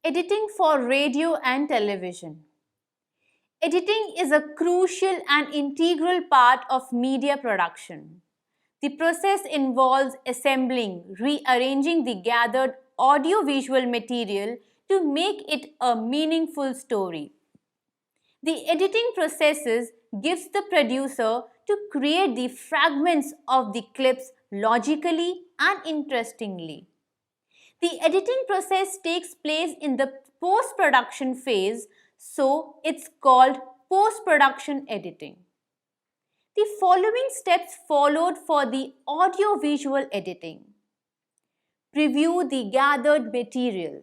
Editing for radio and television. Editing is a crucial and integral part of media production. The process involves assembling, rearranging the gathered audio-visual material to make it a meaningful story. The editing processes gives the producer to create the fragments of the clips logically and interestingly. The editing process takes place in the post-production phase, so it's called post-production editing. The following steps followed for the audio-visual editing. Preview the gathered material.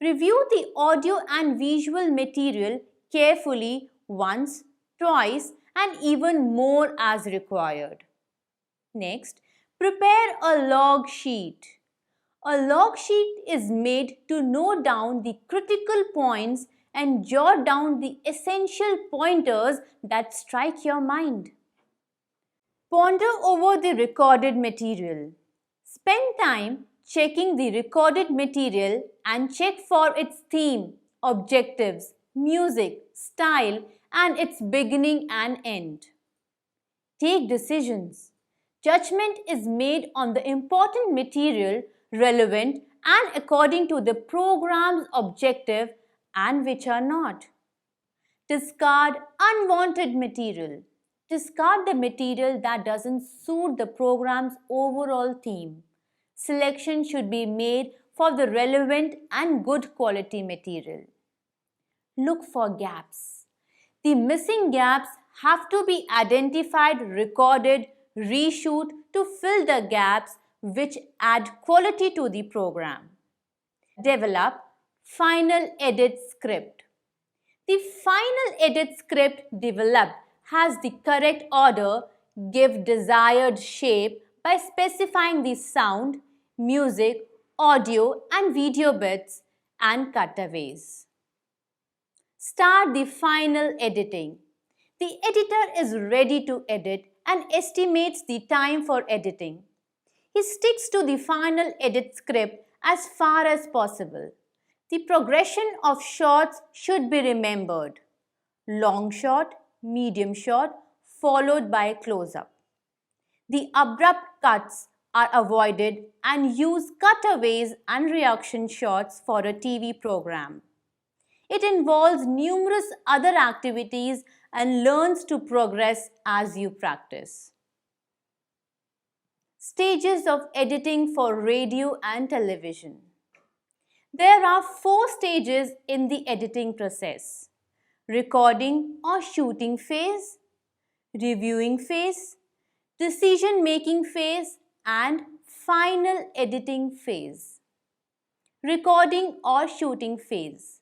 Review the audio and visual material carefully once, twice, and even more as required. Next, prepare a log sheet. A log sheet is made to note down the critical points and jot down the essential pointers that strike your mind. Ponder over the recorded material. Spend time checking the recorded material and check for its theme, objectives, music, style, and its beginning and end. Take decisions. Judgment is made on the important material relevant and according to the program's objective and which are not. Discard unwanted material. Discard the material that doesn't suit the program's overall theme. Selection should be made for the relevant and good quality material. Look for gaps. The missing gaps have to be identified, recorded, reshoot to fill the gaps which add quality to the program. Develop final edit script. The final edit script developed has the correct order, give desired shape by specifying the sound, music, audio and video bits and cutaways. Start the final editing. The editor is ready to edit and estimates the time for editing. He sticks to the final edit script as far as possible. The progression of shots should be remembered. Long shot, medium shot, followed by close-up. The abrupt cuts are avoided and use cutaways and reaction shots for a TV program. It involves numerous other activities and learns to progress as you practice. Stages of editing for radio and television. There are 4 stages in the editing process: recording or shooting phase, reviewing phase, decision-making phase, and final editing phase. Recording or shooting phase.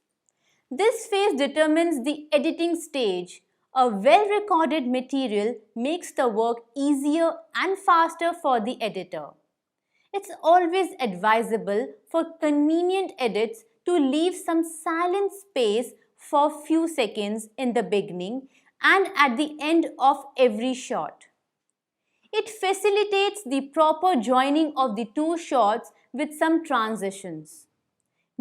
This phase determines the editing stage. A well-recorded material makes the work easier and faster for the editor. It's always advisable for convenient edits to leave some silent space for a few seconds in the beginning and at the end of every shot. It facilitates the proper joining of the 2 shots with some transitions.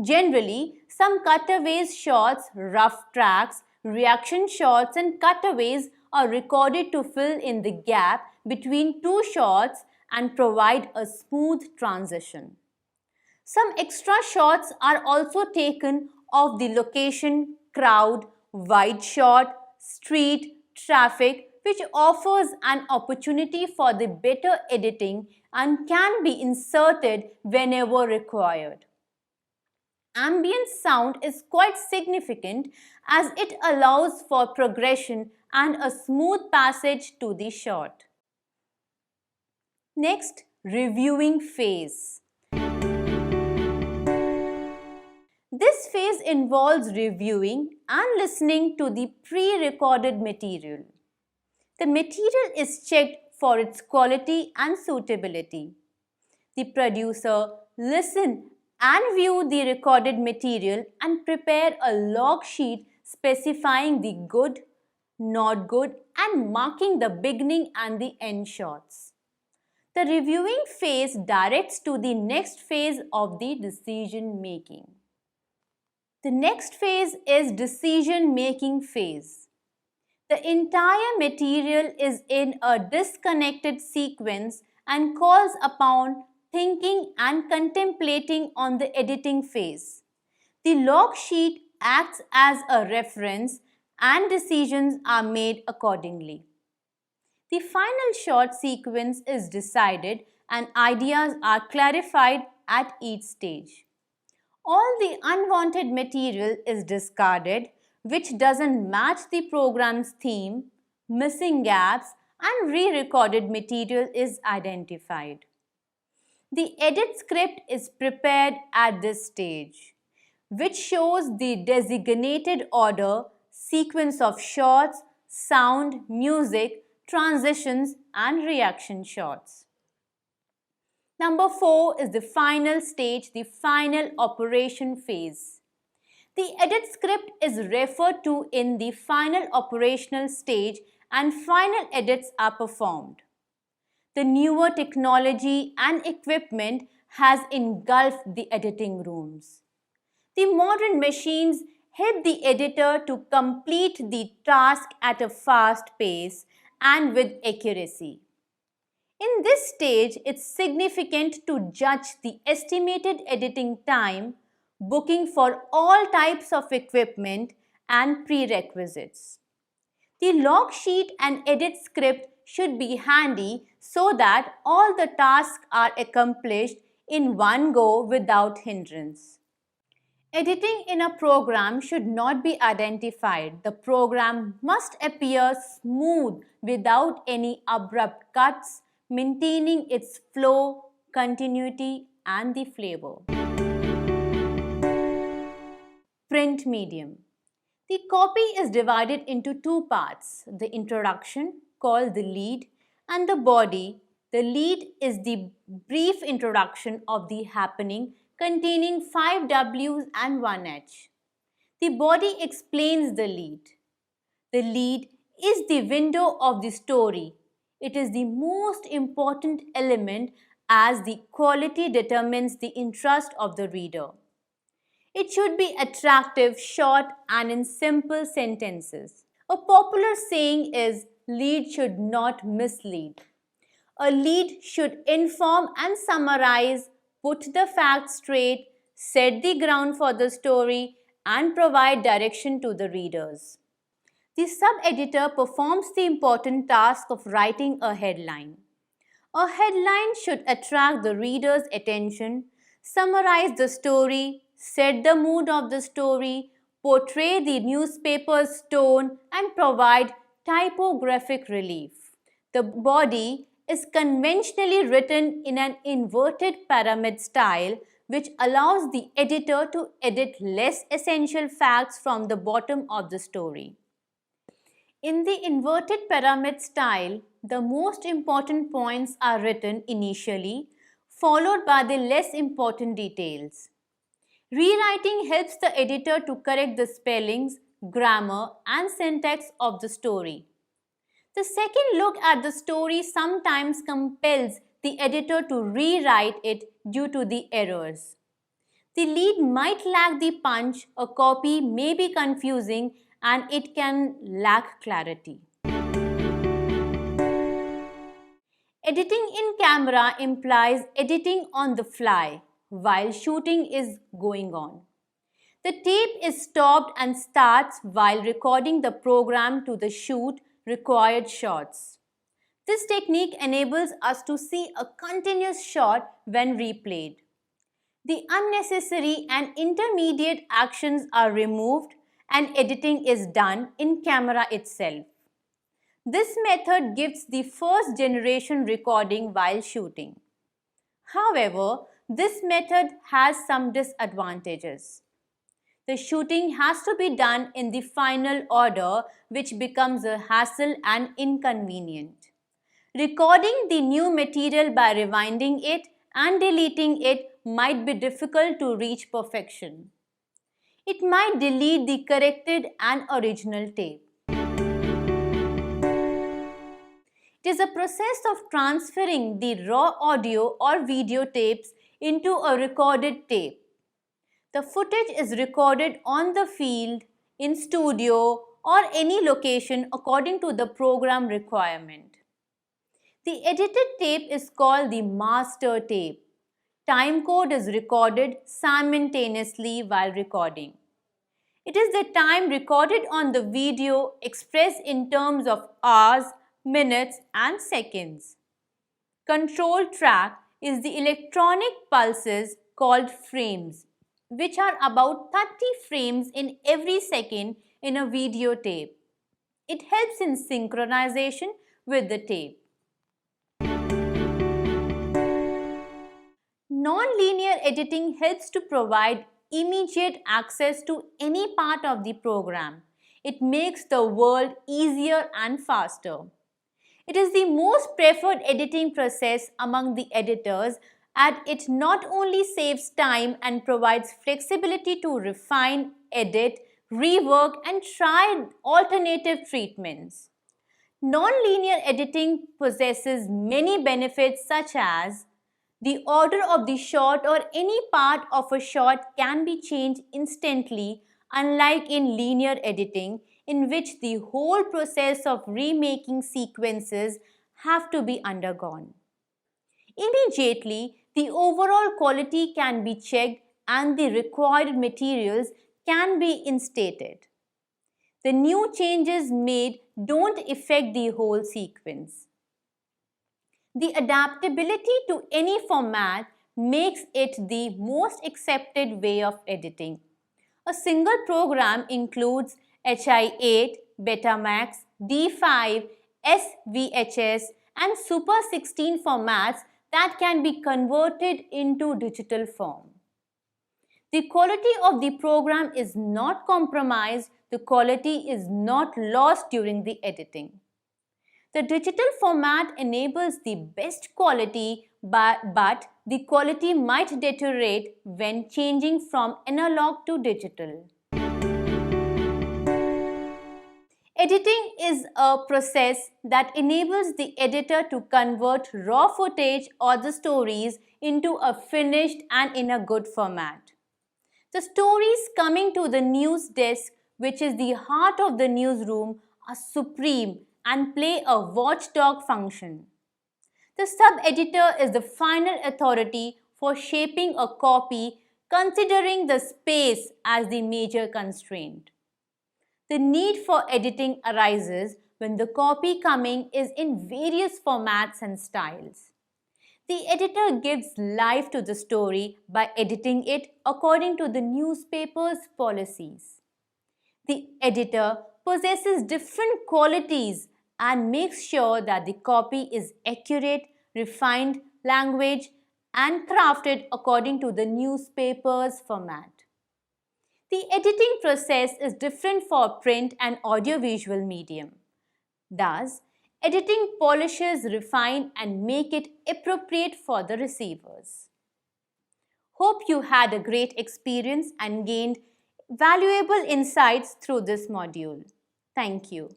Generally, some cutaways shots, rough tracks, reaction shots and cutaways are recorded to fill in the gap between 2 shots and provide a smooth transition. Some extra shots are also taken of the location, crowd, wide shot, street, traffic, which offers an opportunity for the better editing and can be inserted whenever required. Ambient sound is quite significant as it allows for progression and a smooth passage to the shot. Next, reviewing phase. This phase involves reviewing and listening to the pre-recorded material. The material is checked for its quality and suitability. The producer listens and view the recorded material and prepare a log sheet specifying the good, not good and marking the beginning and the end shots. The reviewing phase directs to the next phase of the decision making. The next phase is decision-making phase. The entire material is in a disconnected sequence and calls upon thinking and contemplating on the editing phase. The log sheet acts as a reference and decisions are made accordingly. The final shot sequence is decided and ideas are clarified at each stage. All the unwanted material is discarded which doesn't match the program's theme, missing gaps, and re-recorded material is identified. The edit script is prepared at this stage, which shows the designated order, sequence of shots, sound, music, transitions, and reaction shots. Number 4 is the final stage, the final operation phase. The edit script is referred to in the final operational stage and final edits are performed. The newer technology and equipment has engulfed the editing rooms. The modern machines help the editor to complete the task at a fast pace and with accuracy. In this stage, it's significant to judge the estimated editing time, booking for all types of equipment and prerequisites. The log sheet and edit script should be handy so that all the tasks are accomplished in one go without hindrance. Editing in a program should not be identified. The program must appear smooth without any abrupt cuts, maintaining its flow, continuity, and the flavor. Print medium. The copy is divided into two parts, the introduction, called the lead, and the body. The lead is the brief introduction of the happening containing 5 W's and 1 H. The body explains the lead. The lead is the window of the story. It is the most important element as the quality determines the interest of the reader. It should be attractive, short, and in simple sentences. A popular saying is, lead should not mislead. A lead should inform and summarize, put the facts straight, set the ground for the story, and provide direction to the readers. The sub-editor performs the important task of writing a headline. A headline should attract the reader's attention, summarize the story, set the mood of the story, portray the newspaper's tone, and provide typographic relief. The body is conventionally written in an inverted pyramid style, which allows the editor to edit less essential facts from the bottom of the story. In the inverted pyramid style, the most important points are written initially, followed by the less important details. Rewriting helps the editor to correct the spellings, grammar, and syntax of the story. The second look at the story sometimes compels the editor to rewrite it due to the errors. The lead might lack the punch, a copy may be confusing, and it can lack clarity. Editing in camera implies editing on the fly while shooting is going on. The tape is stopped and starts while recording the program to the shoot required shots. This technique enables us to see a continuous shot when replayed. The unnecessary and intermediate actions are removed and editing is done in camera itself. This method gives the first generation recording while shooting. However, this method has some disadvantages. The shooting has to be done in the final order, which becomes a hassle and inconvenient. Recording the new material by rewinding it and deleting it might be difficult to reach perfection. It might delete the corrected and original tape. It is a process of transferring the raw audio or video tapes into a recorded tape. The footage is recorded on the field, in studio, or any location according to the program requirement. The edited tape is called the master tape. Time code is recorded simultaneously while recording. It is the time recorded on the video expressed in terms of hours, minutes, and seconds. Control track is the electronic pulses called frames, which are about 30 frames in every second in a videotape. It helps in synchronization with the tape. Non-linear editing helps to provide immediate access to any part of the program. It makes the world easier and faster. It is the most preferred editing process among the editors, as it not only saves time and provides flexibility to refine, edit, rework, and try alternative treatments. Non-linear editing possesses many benefits such as the order of the shot or any part of a shot can be changed instantly, unlike in linear editing, in which the whole process of remaking sequences have to be undergone. Immediately, the overall quality can be checked and the required materials can be instated. The new changes made don't affect the whole sequence. The adaptability to any format makes it the most accepted way of editing. A single program includes Hi8, Betamax, D5, SVHS, and Super 16 formats that can be converted into digital form. The quality of the program is not compromised, the quality is not lost during the editing. The digital format enables the best quality, but the quality might deteriorate when changing from analog to digital. Editing is a process that enables the editor to convert raw footage or the stories into a finished and in a good format. The stories coming to the news desk, which is the heart of the newsroom, are supreme and play a watchdog function. The sub-editor is the final authority for shaping a copy, considering the space as the major constraint. The need for editing arises when the copy coming is in various formats and styles. The editor gives life to the story by editing it according to the newspaper's policies. The editor possesses different qualities and makes sure that the copy is accurate, refined language, and crafted according to the newspaper's format. The editing process is different for print and audiovisual medium. Thus, editing polishes, refine, and make it appropriate for the receivers. Hope you had a great experience and gained valuable insights through this module. Thank you.